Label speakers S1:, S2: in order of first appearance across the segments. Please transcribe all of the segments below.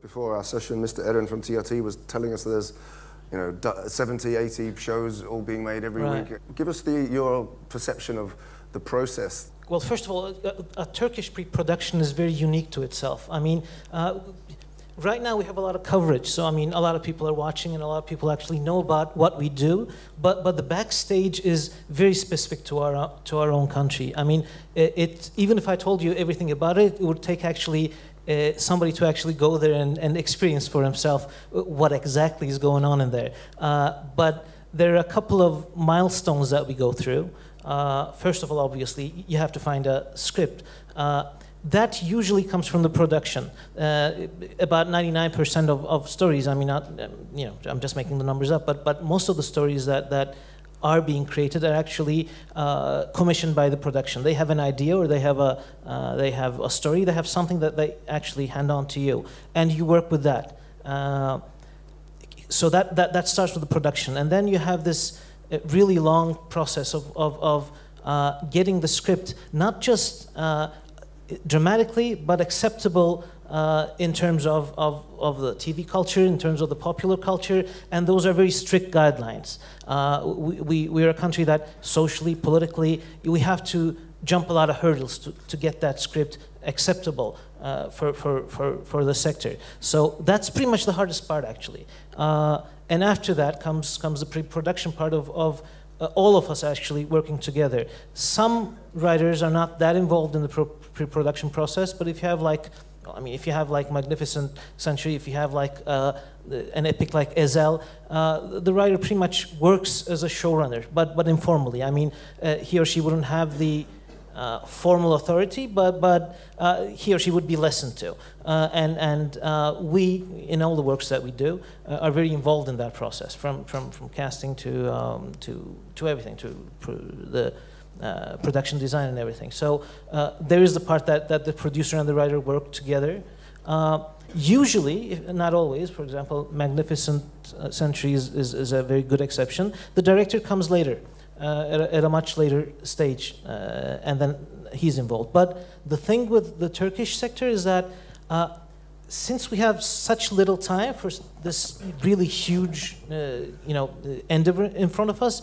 S1: Before our session, Mr. Deren from TRT was telling us that there's, 70, 80 shows all being made every week. Give us your perception of the process.
S2: Well, first of all, a Turkish pre-production is very unique to itself. I mean, right now we have a lot of coverage, so I mean, a lot of people are watching and a lot of people actually know about what we do, but the backstage is very specific to our own country. I mean, even if I told you everything about it, it would take actually somebody to actually go there and experience for himself what exactly is going on in there. But there are a couple of milestones that we go through. First of all, obviously, you have to find a script. That usually comes from the production. About 99% of stories, I mean, I'm just making the numbers up, but most of the stories that are being created are actually commissioned by the production. They have an idea, or they have a story, they have something that they actually hand on to you, and you work with that. So that starts with the production, and then you have this really long process of getting the script, not just dramatically, but acceptable in terms of the TV culture, in terms of the popular culture, and those are very strict guidelines. We're a country that socially, politically, we have to jump a lot of hurdles to get that script acceptable for the sector. So that's pretty much the hardest part, actually. And after that comes the pre-production part of all of us actually working together. Some writers are not that involved in the pre-production process, but if you have like Magnificent Century, if you have like an epic like Ezel, the writer pretty much works as a showrunner, but informally. I mean, he or she wouldn't have the formal authority, but he or she would be listened to. And we, in all the works that we do, are very involved in that process, from casting to everything, to the production design and everything. So there is the part that the producer and the writer work together. Usually, not always, for example, Magnificent Century is a very good exception. The director comes later, at a much later stage, and then he's involved. But the thing with the Turkish sector is that since we have such little time for this really huge, endeavor in front of us,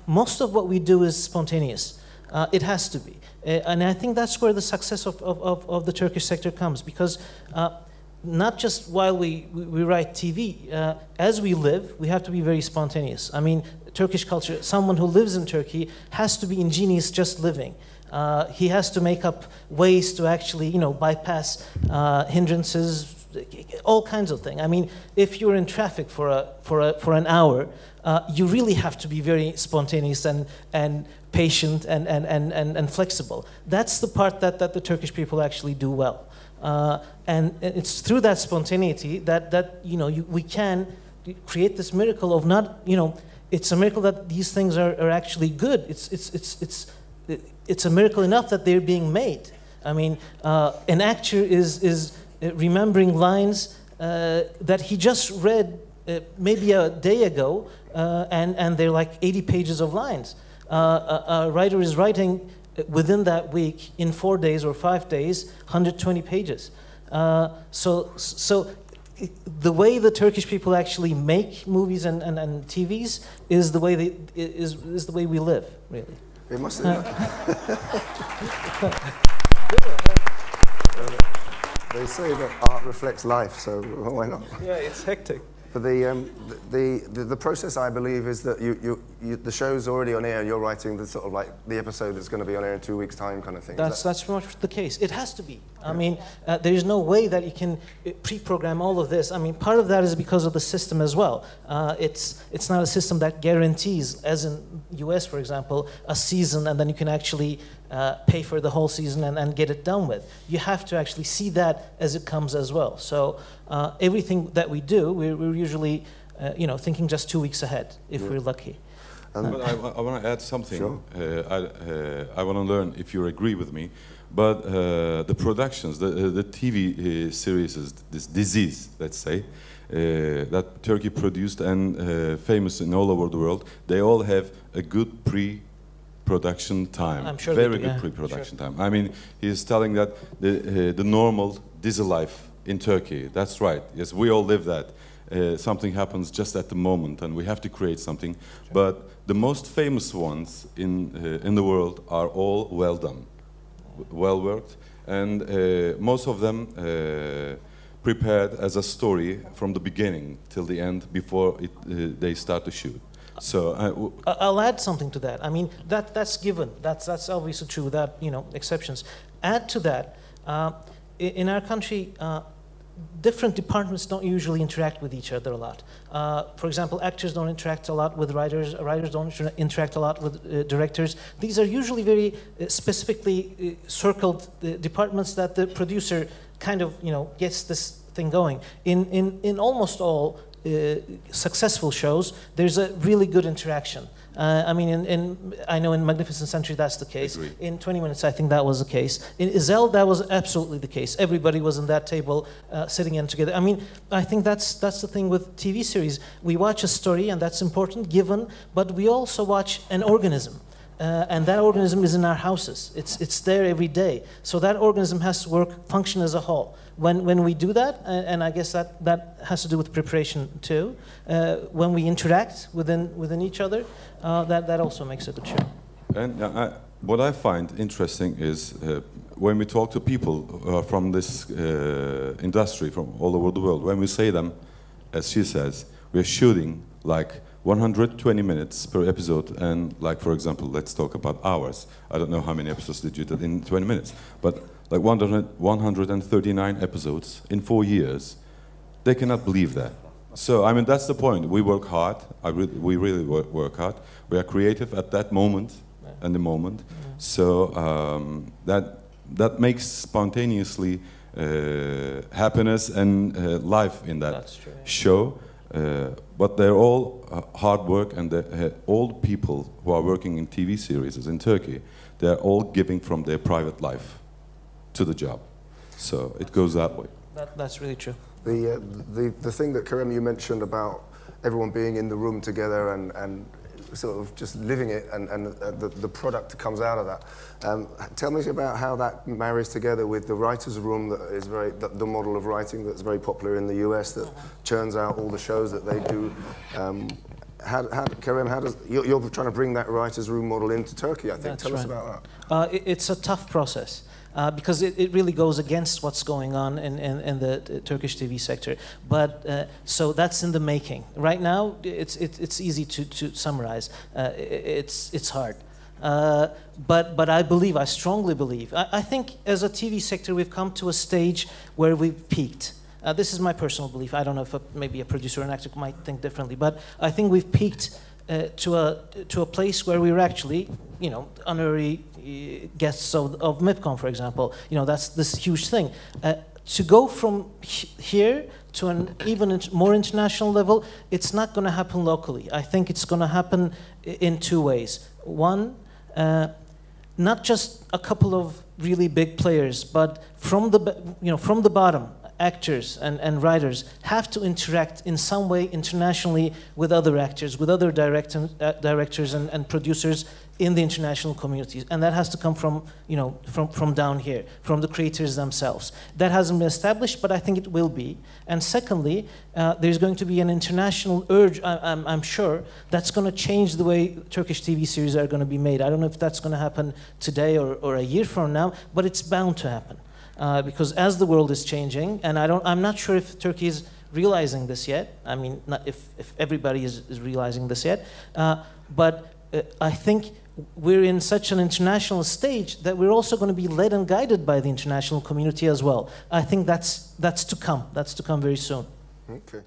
S2: most of what we do is spontaneous. It has to be, and I think that's where the success of the Turkish sector comes, because not just while we write TV, as we live, we have to be very spontaneous. I mean, Turkish culture, someone who lives in Turkey has to be ingenious just living. He has to make up ways to actually, bypass hindrances, all kinds of things. I mean, if you're in traffic for an hour, you really have to be very spontaneous and patient and flexible. That's the part that the Turkish people actually do well. And it's through that spontaneity that we can create this miracle of not, it's a miracle that these things are actually good. It's a miracle enough that they're being made. I mean, an actor is remembering lines that he just read maybe a day ago, and they're like 80 pages of lines. A writer is writing within that week, in 4 days or 5 days, 120 pages. So the way the Turkish people actually make movies and TVs is the way is the way we live, really.
S1: It must. They say that art reflects life, so why not?
S2: Yeah, it's hectic.
S1: But the process, I believe, is that the show's already on air, and you're writing the sort of like the episode that's going to be on air in 2 weeks' time, kind of thing.
S2: That's pretty much the case. It has to be. I mean, there is no way that you can pre-program all of this. I mean, part of that is because of the system as well. It's not a system that guarantees, as in US, for example, a season, and then you can actually pay for the whole season and get it done with. You have to actually see that as it comes as well. So everything that we do, we're usually, thinking just 2 weeks ahead, if we're lucky.
S3: But I want to add something.
S1: Sure.
S3: I want to learn if you agree with me. But the productions, the TV series, this disease, let's say, that Turkey produced and famous in all over the world, they all have a good pre-production time.
S2: I'm sure
S3: very good pre-production time. I mean, he's telling that the normal dizi life in Turkey. That's right. Yes, we all live that. Something happens just at the moment, and we have to create something. Sure. But the most famous ones in the world are all well done, well worked, and most of them prepared as a story from the beginning till the end before they start to shoot. So
S2: I'll add something to that. I mean, that's given. That's obviously true without exceptions. Add to that, in our country, different departments don't usually interact with each other a lot. For example, actors don't interact a lot with writers. Writers don't interact a lot with directors. These are usually very specifically circled departments that the producer kind of gets this thing going. In almost all successful shows, there's a really good interaction. I mean, I know in Magnificent Century that's the case.
S3: Agreed.
S2: In 20 Minutes, I think that was the case. In Ezel, that was absolutely the case. Everybody was in that table sitting in together. I mean, I think that's the thing with TV series. We watch a story, and that's important, given, but we also watch an organism. And that organism is in our houses. It's there every day. So that organism has to function as a whole. When we do that, and I guess that has to do with preparation too, when we interact within each other, that also makes a good show.
S3: And what I find interesting is when we talk to people from this industry from all over the world, when we say them, as she says, we're shooting like 120 minutes per episode, and like, for example, let's talk about hours. I don't know how many episodes did you do in 20 minutes, but like 139 episodes in 4 years. They cannot believe that. So, I mean, that's the point. We work hard. We really work hard. We are creative at that moment, and the moment. So that makes spontaneously happiness and life in that show. But they're all hard work, and all people who are working in TV series in Turkey, they're all giving from their private life to the job. So it goes that way.
S2: That's really true.
S1: The thing that Kerem, you mentioned about everyone being in the room together and sort of just living it, and the product comes out of that. Tell me about how that marries together with the writer's room that is the model of writing that's very popular in the US, that churns out all the shows that they do. Kerem, you're trying to bring that writer's room model into Turkey, I think. Tell us about that.
S2: It's a tough process. Because it really goes against what's going on in the Turkish TV sector. But so that's in the making. Right now, it's easy to summarize. It's hard. But I strongly believe. I think as a TV sector, we've come to a stage where we've peaked. This is my personal belief. I don't know if maybe a producer or an actor might think differently, but I think we've peaked to a place where we're actually, honorary guests of Mipcom, for example. That's this huge thing. To go from here to an even more international level, it's not going to happen locally. I think it's going to happen in two ways. One, not just a couple of really big players, but from the bottom, actors and writers have to interact in some way internationally with other actors, with other directors and producers in the international communities, and that has to come from down here, from the creators themselves. That hasn't been established, but I think it will be. And secondly, there's going to be an international urge, I'm sure, that's going to change the way Turkish TV series are going to be made. I don't know if that's going to happen today or a year from now, but it's bound to happen. Because as the world is changing, and I'm not sure if Turkey is realizing this yet. I mean, not if everybody is realizing this yet. But I think we're in such an international stage that we're also going to be led and guided by the international community as well. I think that's to come. That's to come very soon.
S1: Okay.